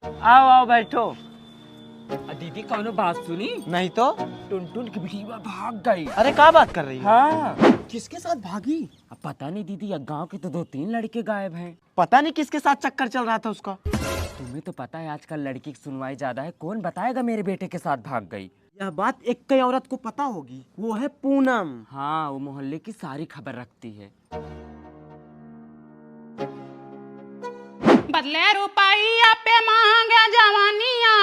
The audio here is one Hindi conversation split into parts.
आओ आओ बैठो। दीदी कौनो बात सुनी? नहीं तो। टुनटुन की बिटिया भाग गई। अरे क्या बात कर रही है? हाँ, किसके साथ भागी? अब पता नहीं दीदी, गांव के तो 2-3 लड़के गायब हैं। पता नहीं किसके साथ चक्कर चल रहा था उसका। तुम्हें तो पता है आजकल लड़की की सुनवाई ज्यादा है, कौन बताएगा मेरे बेटे के साथ भाग गई। यह बात एक कई औरत को पता होगी, वो है पूनम। हाँ, वो मोहल्ले की सारी खबर रखती है। बदले रुपया पे मांगे जवानिया,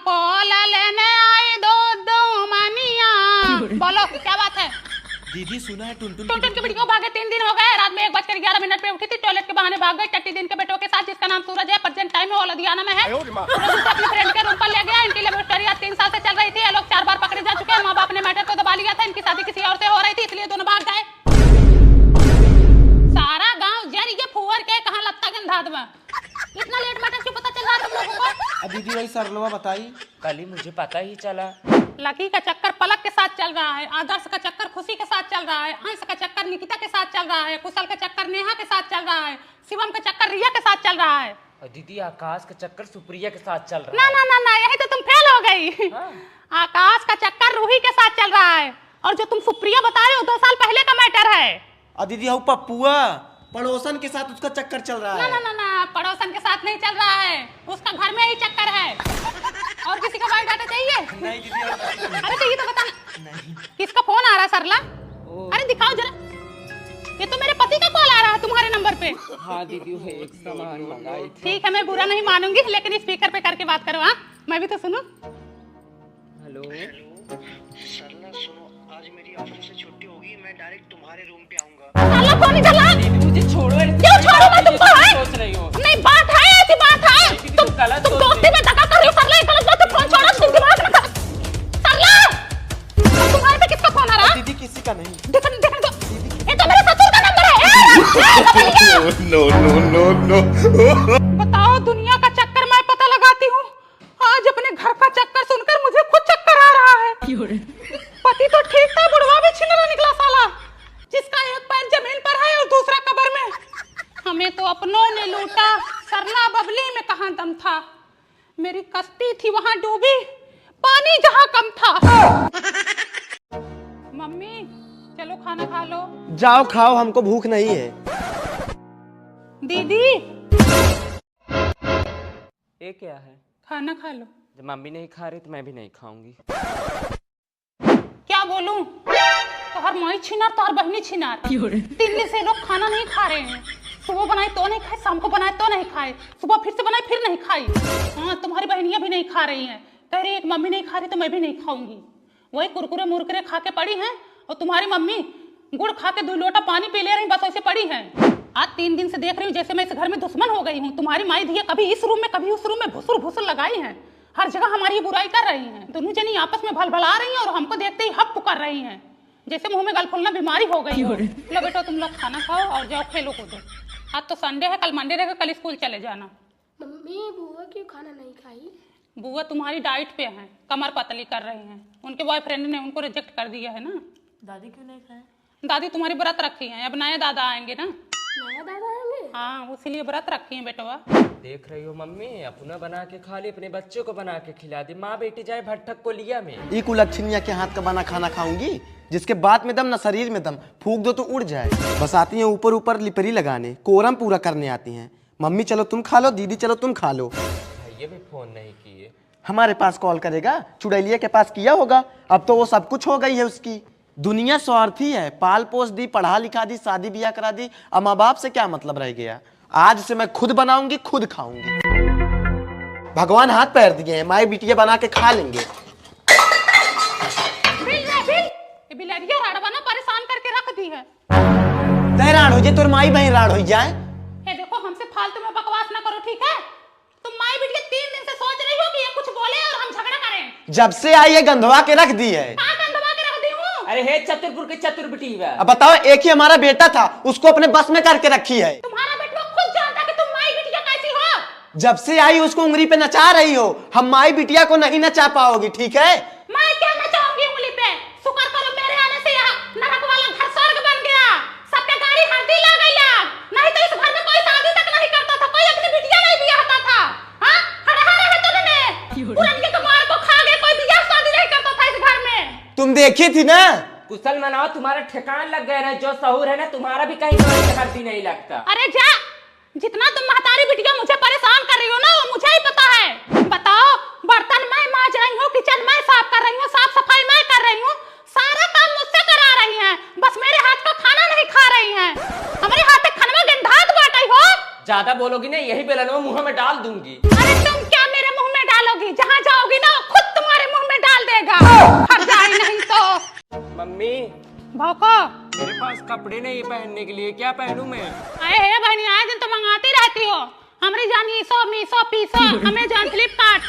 पोल लेने आई दो दो मानिया। बोलो क्या बात है? दीदी सुना है टुनटुन टुनटुन की बेटी को भागे 3 दिन हो गए। रात में 1:11 पे उठी थी, टॉयलेट के बहाने भाग गई। टट्टी दिन के बेटों के साथ, जिसका नाम सूरज है, प्रेजेंट टाइम में वो लुधियाना में है। अपनी फ्रेंड के रूम पर ले गया। इनकी लव स्टोरी 3 साल से चल रही थी। ये लोग 4 बार पकड़े जा चुके हैं। माँ बाप ने मैटर को दबा लिया था। इनकी शादी किसी और से हो रही थी, इसलिए दोनों भाग गए। सारा गाँव जर ये फुवर के कहाँ लगता गंधाद में। इतना लेट मैटर क्यों पता चल रहा है तुम लोगों को? दीदी वही सरलवा बताई। कल ही मुझे पता ही चला। लकी का चक्कर पलक के साथ चल रहा है, आदर्श का चक्कर खुशी के साथ चल रहा है, अंश का चक्कर निकिता के साथ चल रहा है, कुशल का चक्कर नेहा के साथ चल रहा है, शिवम का चक्कर रिया के साथ चल रहा है। और दीदी आकाश का चक्कर सुप्रिया के साथ चल रहा ना है। ना ना ना, यही तो तुम फेल हो गई। हाँ। आकाश का चक्कर रूही के साथ चल रहा है, और जो तुम सुप्रिया बता रहे हो 2 साल पहले का मैटर है। दीदी हूँ पप्पुआ, पड़ोसन के साथ उसका चक्कर चल रहा ना है। ना ना ना, पड़ोसन के साथ नहीं चल रहा है, उसका घर में ही चक्कर है। और किसी का बायोडाटा चाहिए? नहीं दीदी अरे चाहिए तो बता। नहीं। किसका फोन आ रहा है सरला? अरे दिखाओ जरा। ये तो मेरे पति का कॉल आ रहा है तुम्हारे नंबर पे। हाँ दीदी, वो एक सामान मंगाई थी। ठीक है, मैं बुरा नहीं मानूंगी, लेकिन स्पीकर पे करके बात करो। हाँ, मैं भी तो सुनूं। हेलो। सरला सुनो, आज मेरी ऑफिस से छुट्टी होगी, मैं डायरेक्ट तुम्हारे रूम पे आऊंगा। सरला फोन इधर ला। मुझे छोड़ो। क्यों छोड़ो? मैं तुमको है सोच रही हो? नहीं, बात है, ऐसी बात है। तुम दोस्ती में धक्का कर रही हो। सरला, गलत बात है। फोन छोड़ो, तुम दिमाग रखा। सरला, अब तुम्हारे पे किसका फोन आ रहा है? दीदी किसी का नहीं। देखो देखो, ये तो मेरे ससुर का नंबर है। No, no, no, no. बताओ, दुनिया का चक्कर मैं पता लगाती हूँ, आज अपने घर का चक्कर सुनकर मुझे खुद चक्कर आ रहा है। पति तो ठीक था, बुढ़वा भी छिनरा निकला साला, जिसका एक पैर जमीन पर है और दूसरा कब्र में। हमें तो अपनों ने लूटा, सरला बबली में कहाँ दम था। मेरी कश्ती थी वहां डूबी, पानी जहां कम था। मम्मी चलो खाना खा लो। जाओ खाओ, हमको भूख नहीं है। दीदी ये क्या है? खाना खा लो। जब मम्मी नहीं खा रही तो मैं भी नहीं खाऊंगी। क्या बोलूं? तोहर माई छिनार, तोहर बहनी छिनार, 3 दिन से लोग खाना नहीं खा रहे हैं। सुबह बनाए तो नहीं खाए, शाम को बनाए तो नहीं खाए, सुबह फिर से बनाए फिर नहीं खाई। हाँ, तुम्हारी बहनियां भी नहीं खा रही हैं। कह रही एक मम्मी नहीं खा रही तो मैं भी नहीं खाऊंगी। वही कुरकुरे मुरकुरे खा के पड़ी हैं, और तुम्हारी मम्मी गुड़ खा के 2 लोटा पानी पी ले रही, बस ऐसे पड़ी हैं। आज 3 दिन से देख रही हूँ जैसे मैं इस घर में दुश्मन हो गई हूँ। तुम्हारी माई धिया कभी इस रूम में कभी उस रूम में भुसुर भुसुर लगाई हैं, हर जगह हमारी बुराई कर रही हैं। दोनों जनी आपस में भलभला रही हैं और हमको देखते ही हप पुकार रही हैं, जैसे मुंह में गल फूलना बीमारी हो गई हो। लो बेटो, तुम लोग खाना खाओ और जाओ खेलो कूदो। आज तो संडे है, कल मंडे रहेगा, कल स्कूल चले जाना। मम्मी, बुआ क्यों खाना नहीं खाई? बुआ तुम्हारी डाइट पे हैं, कमर पतली कर रही हैं। उनके बॉयफ्रेंड ने उनको रिजेक्ट कर दिया है ना। दादी क्यों नहीं खाए? दादी तुम्हारी व्रत रखी हैं, अब नए दादा आएंगे ना। नया दादा आएंगे? हाँ, इसीलिए व्रत रखी हैं बेटवा। देख रही हो मम्मी, अपना बना के खा ली, अपने बच्चों को बना के खिला दी। माँ बेटी जाए भट्ठक को लिया में। ई कुलच्छनिया के हाथ का बना खाना खाऊंगी, जिसके बात में दम ना शरीर में दम। फूक दो तो उड़ जाए। बस आती हैं ऊपर ऊपर लिपरी लगाने, कोरम पूरा करने आती हैं। मम्मी चलो तुम खा लो, दीदी चलो तुम खा लो। भैया भी फोन नहीं किए। हमारे पास कॉल करेगा, चुड़ैलिया के पास किया होगा। अब तो वो सब कुछ हो गई है उसकी। दुनिया स्वार्थी है, पाल पोस दी, पढ़ा लिखा दी, शादी ब्याह करा दी। अब माँ बाप से क्या मतलब रह गया। आज से मैं खुद बनाऊंगी, खुद खाऊंगी। भगवान हाथ पैर दिए हैं, माई बिटिया बना के खा लेंगे। ये बिलरिया राड़वा ना परेशान करके रख दी है। राड़ हो जाए तो माई बहन राड़ हो जाए। ये देखो, हमसे फालतू में बकवास ना करो, ठीक है? तुम माई बिटिया 3 दिन से सोच रही हो कि ये कुछ बोले और हम झगड़ा करें। जब से आई है गंधवा के रख दी है। कहाँ गंदवा के रख दी हूँ? अरे हे चतुरपुर के चतुर बेटी है। अब बताओ, एक ही हमारा बेटा था, उसको अपने बस में करके रखी है। तुम्हारा बेटा खुद जानता कि तुम माई बिटिया कैसी हो। जब से आई उसको उंगली पे नचा रही हो। हम माई बिटिया को नहीं नचा पाओगी, ठीक है? मैं क्या नचाऊंगी उंगली पे? शुक्र करो मेरे आने से यहाँ नरक वाला घर स्वर्ग बन गया। सबके गाड़ी हल्दी ला गई आग। नहीं तो इस घर में कोई शादी तक नहीं करता था, कोई अपनी बिटिया नहीं बियाहता था। हाँ, हरे हरे पुरनिया के मार को खा गए, कोई बियाह शादी नहीं करता था इस घर में। तुम देखी थी ना। कुशल मनाओ, तुम्हारा ठिकान लग गया ना, जो सहूर है ना तुम्हारा भी कहीं पर हड्डी नहीं लगता। अरे जा, जितना तुम महतारी बिटिया मुझे परेशान कर रही हो ना वो मुझे ही पता है। बताओ, बर्तन मैं मांज रही हूँ, किचन मैं साफ कर रही हूँ, साफ सफाई मैं कर रही हूँ, सारा काम मुझसे करा रही हैं, बस मेरे हाथ का खाना नहीं खा रही हैं। हमारे हाथ के खाने में गंधात बांटी हो। ज्यादा बोलोगी ना यही बेलन मुंह में डाल दूंगी। अरे तुम क्या मेरे मुंह में डालोगी? जहाँ जाओगी ना खुद तुम्हारे मुंह में डाल देगा। हट जाए नहीं तो। मम्मी भौको, मेरे पास कपड़े नहीं पहनने के लिए, क्या पहनूं मैं? अरे हे बहनी, आए दिन तो मंगाती रहती हो। हमारी जानी मीशो पीसो, अमेज़न, फ्लिपकार्ट,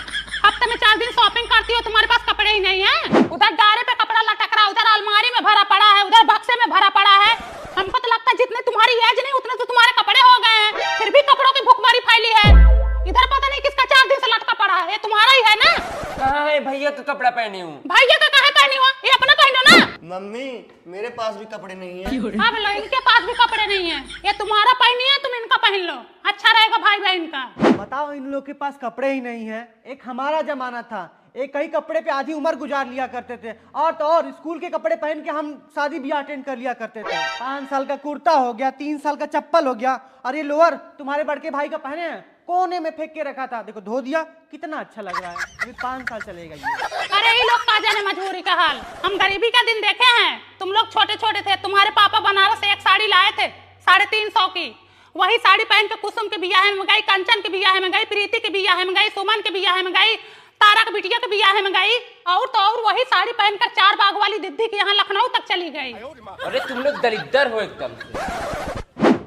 हफ्ते में 4 दिन शॉपिंग करती हो, तुम्हारे पास कपड़े ही नहीं है। उधर गारे पे कपड़ा लटक रहा, उधर अलमारी में भरा पड़ा है, उधर बक्से में भरा पड़ा है। हमको तो लगता है जितने तुम्हारी एज नहीं उतने तो तुम्हारे कपड़े हो गए हैं, फिर भी कपड़ों की भुखमरी फैली है। इधर पता नहीं किसका 4 दिन से लटका पड़ा है, ये तुम्हारा ही है ना? कहाँ है भैया का कपड़ा पहनी हूँ? भैया का काहे पहनी हो? ये अपना पहनो ना। मम्मी मेरे पास भी कपड़े नहीं है। अब लो, इनके पास भी कपड़े नहीं है, ये तुम्हारा पहनी है, तुम इनका पहन लो, अच्छा रहेगा भाई बहन का। बताओ, इन लोग के पास कपड़े ही नहीं है। एक हमारा जमाना था, एक कई कपड़े पे आधी उम्र गुजार लिया करते थे, और तो और स्कूल के कपड़े पहन के हम शादी ब्याह अटेंड कर लिया करते थे। 5 साल का कुर्ता हो गया, 3 साल का चप्पल हो गया, और ये लोअर तुम्हारे बड़के भाई का पहने हैं, कोने में फेंक के रखा था, देखो धो दिया, कितना अच्छा लग रहा है। अभी 5 साल चलेगा ये। अरे ये लोग का जाने मजबूरी का हाल, हम गरीबी का दिन देखे हैं। तुम लोग छोटे छोटे थे, तुम्हारे पापा बनारस से एक साड़ी लाए थे 350 की, वही साड़ी पहन के कुसुम के बियाह में गई, कंचन के बियाह में गई, प्रीति के बियाह में गई, सुमन के बियाह में गई, तारा के बिटिया के बियाह में गई, और तो और वही साड़ी पहनकर 4 बाग वाली दीदी के यहाँ लखनऊ तक चली गई। अरे तुम लोग दलिद्र हो एकदम से।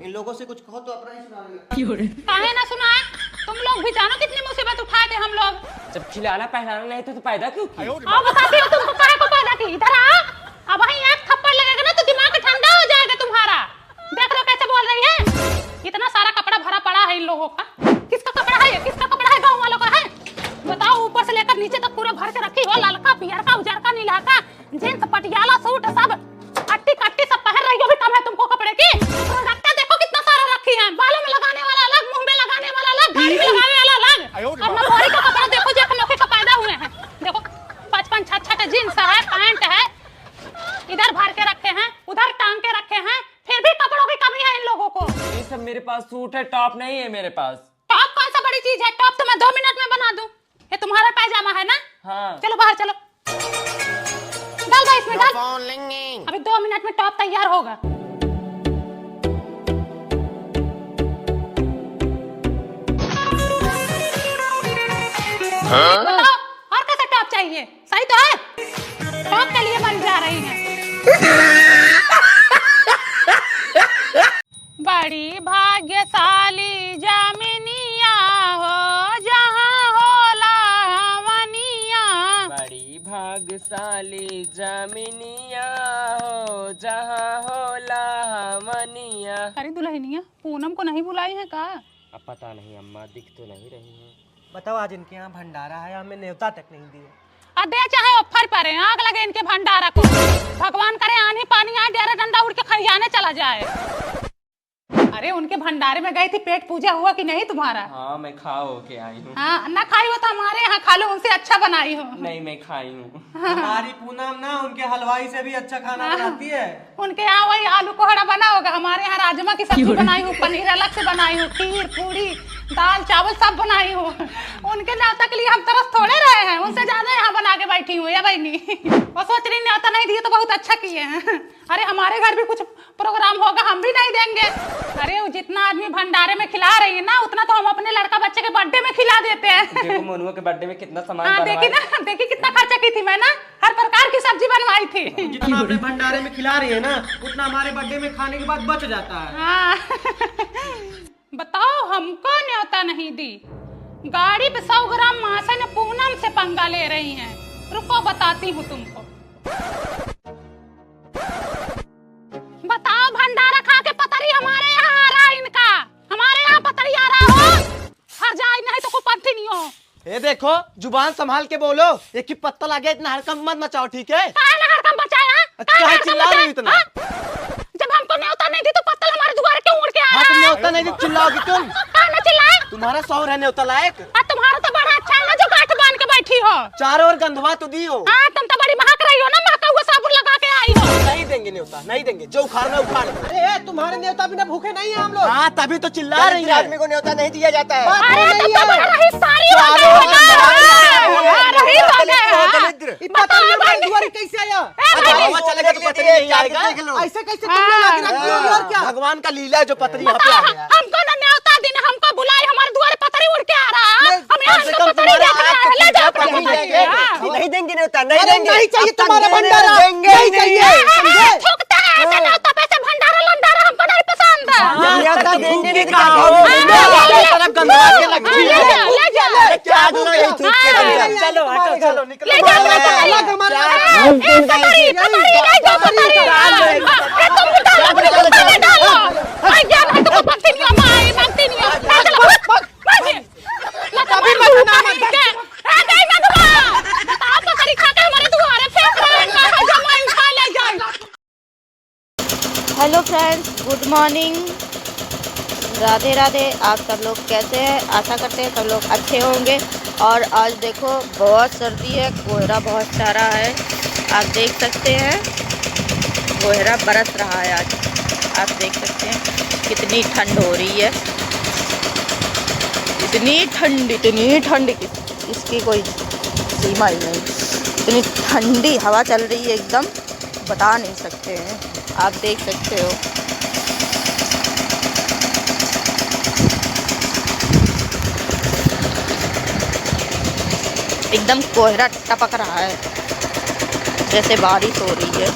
इन लोगों से कुछ कहो तो अपना ही सुना। काहे ना सुनाए? तुम लोग भी जानो कितनी मुसीबत उठाए थे हम लोग। जब खिलाना पहनाना नहीं तो पैदा क्यों की? आओ बताती हो तुमको काहे को पैदा की। इधर आ, अब वहीं एक थप्पड़ लगेगा ना तो दिमाग ठंडा हो जाएगा तुम्हारा। देख लो कैसे बोल रही है। इतना सारा कपड़ा भरा पड़ा है इन लोगों का। किसका कपड़ा है ये? किसका कपड़ा है? गाँव वालों का है? बताओ, ऊपर से लेकर नीचे तक पूरा भर के रखी हो, ललका, पियर का, उजर का, नीला का, जींस, पटियाला सूट, सब अट्टी कट्टी सब पहन रही हो। भी कम है तुमको कपड़े की? प्रोडक्ट देखो कितना सारा रखी है, बालों में लगाने वाला अलग, मुंह में लगाने वाला अलग, दाढ़ी में लगाने वाला अलग। और नौकरी का कपड़ा देखो जो नौकरी का पैदा हुए हैं, देखो 55 छठ जींस है, पैंट है, इधर भर के रखे हैं, उधर टांग के रखे हैं, फिर भी कपड़ों की कमी है इन लोगों को। ये सब मेरे पास सूट है, टॉप नहीं है मेरे पास। टॉप कौन सा बड़ी चीज है? टॉप तो मैं 2 मिनट में बना दूं। ये तुम्हारा पैजामा है ना? हाँ। चलो बाहर चलो, डाल भाई इसमें डाल। अभी 2 मिनट में टॉप तैयार होगा। बताओ और कैसा टॉप चाहिए? सही तो है? टॉप के लिए बन जा रही है। बड़ी भाग्यशाली जमीनिया हो जहाँ होला हवनिया। बड़ी भाग्यशाली जमीनिया हो जहाँ होला हमनिया। अरे दुल्हनिया, पूनम को नहीं बुलाई है का? अब पता नहीं अम्मा, दिख तो नहीं रही है। बताओ, आज इनके यहाँ भंडारा है, हमें न्योता तक नहीं दिए। दे चाहे ऑफर पर है, आग लगे इनके भंडारा को। भगवान करे आनी पानी आए, डेरा डंडा उड़ के खरियाने चला जाए। अरे उनके भंडारे में गई थी, पेट पूजा हुआ कि नहीं तुम्हारा? हाँ मैं खा हो के आई हूँ। हाँ, ना खाई हो तो हमारे यहाँ खा लो, उनसे अच्छा बनाई हो। नहीं मैं खाई हूँ। हमारी पूनम ना उनके हलवाई से भी अच्छा खाना बनाती है। उनके यहाँ वही आलू कोहड़ा बना होगा, हमारे यहाँ राजमा की सब्जी बनाई हूँ, पनीर अलग से बनाई हूँ, खीर पूरी दाल चावल सब बनाई हूँ। उनके न्योता के लिए हम तरस थोड़े रहे हैं, उनसे ज्यादा यहाँ बना के बैठी हूँ। या बहनी, वो सोच रही न्योता नहीं दिए तो बहुत अच्छा किए हैं। अरे हमारे घर भी कुछ प्रोग्राम होगा, हम भी नहीं देंगे। अरे जितना आदमी भंडारे में खिला रही है ना, उतना तो हम अपने लड़का बच्चे के बर्थडे में खिला देते हैं। देखो मनुआ के बर्थडे में कितना सामान हाँ देखी ना, देखी कितना खर्चा की थी मैं ना, हर प्रकार की सब्जी बनवाई थी। जितना अपने भंडारे में खिला रही है ना, उतना हमारे बर्थडे में खाने के बाद बच जाता है। हाँ। बताओ, हमको न्योता नहीं दी, गाड़ी पे 100 ग्राम मासन पूनम से पंगा ले रही हैं। रुको बताती हूँ तुमको। बताओ, भंडारा खा के पतरी हमारे यहाँ आ रहा है इनका, हमारे यहाँ पतरी आ रहा हो, हर जाए नहीं तो कोई पंथी नहीं हो। ये देखो, जुबान संभाल के बोलो, एक ही पत्ता लगे, इतना हड़कंप मत मचाओ, ठीक है? काहे ना हड़कंप बचाया? अच्छा चिल्ला रही हो इतना? जब हमको न्योता नहीं दी तो पत्तल हमारे द्वार क्यों उड़ के आ हाँ, रहा तुम है? न्योता नहीं दी, चिल्लाओगी तुम? काहे ना चिल्लाए? तुम्हारा शौहर है न्योता लायक? तुम्हारा तो बड़ा अच्छा है ना जो गांठ बांध के चारों ओर गंधवा तो दी हो। हाँ तुम तो बड़ी महक रही हो ना, महका हुआ साबुन लगा के आई हो। नहीं देंगे न्योता, नहीं देंगे, जो उखाड़ना उखाड़। अरे तुम्हारे न्योता बिना भूखे नहीं है हम लोग। हाँ तभी तो चिल्ला रही है। आदमी को न्योता नहीं दिया जाता है। अरे तुम तो बड़ा रही सारी हो गए हो ना। रही हो गए। दुआरी कैसे आया? हवा चलेगा तो पतरी नहीं आएगा। ऐसे कैसे तुमने लाके रख दिया और क्या? भगवान का लीला है जो पतरी यहाँ पे आ गया। हमको ना न्योता दिन हमको बुलाए, हमारे द्वारे पतरी उड़ के आ रहा है। हम यहाँ कम से हमको कम पतरी तुम्हारा देख रहे हैं, ले जाओ अपनी पतरी। हाँ। नहीं देंगे न्योता, नहीं अरे देंगे। नहीं चाहिए अब तक तुम्हारा देने भंडारा, देंगे नहीं ही नहीं। चाहिए। थूकते हैं ऐसे न्योता पे से, भंडारा लंडारा हमको नहीं पसंद है। न्योता देंगे नहीं कहा तो हो? क्या चारों तरफ गंधवा के लगती है। ले जाओ। क्या बोलो यही थूक के बन जा। चलो हटो, चलो निकलो। ले जाओ अपनी पतरी। अलग हमारा पतरी पतरी ले जाओ पतरी। अरे तुम डालो अपनी कुत्ता में डालो। आई जान है तुमको मांगती नहीं हमारी, मांगती नहीं है। चलो कभी मत ना मत के। ए नहीं मंगवा। बताओ पतरी खा के हमारे द्वारे फेंक रहे हैं, कहां जमाई उठा ले जाए। Hello friends, good morning, Radhe Radhe. आप सब लोग कैसे हैं? आशा करते हैं सब लोग अच्छे होंगे। और आज देखो बहुत सर्दी है, कोहरा बहुत सारा है, आप देख सकते हैं। कोहरा बरस रहा है आज, आप देख सकते हैं कितनी ठंड हो रही है। इतनी ठंड इसकी कोई सीमा ही नहीं। इतनी ठंडी हवा चल रही है, एकदम बता नहीं सकते हैं, आप देख सकते हो। एकदम कोहरा टपक रहा है, जैसे बारिश हो रही है।